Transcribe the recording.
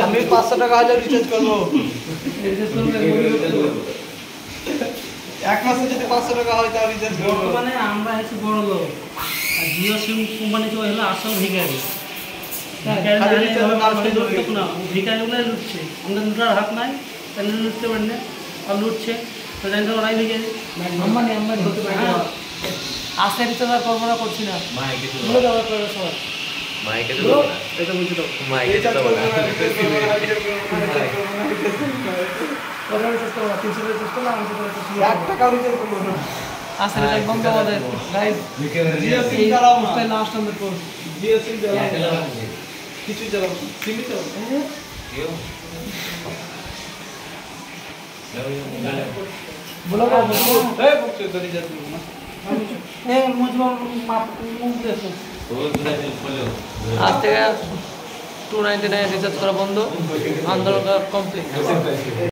আমি 500 টাকা হলে রিচার্জ করব। এক মাসে যদি 500 টাকা হয় তাহলে রিচার্জ করব। বর্তমানে আমরা হচ্ছে বড় লোক, আর জিও সিম কোম্পানি তো হলো আসল ভিখারি। ভিখারিগুলোই লুটছে, আমাদের লুটার হাত নাই, তাহলে লুটতে পারেন না, আর লুটছে তো জানি তো ওরাই ভিখারি। আম্বানি হতে পারে না, আসতে রিচার্জ আর করবো না, করছি না, বলে দেওয়ার করবে সবাই। এটা বুঝে দাও, বন্ধ আমাদের লাস্ট আমাদের কোর্স জিও সিম কিছু চালাবো, সিমই চালাবো। বলো এই বক্স তো রিচার্জ করব না, এই মজবুর মুখ দেখো। আজ থেকে 299 রিচার্জ করা বন্ধ, আন্দোলন কমপ্লিট।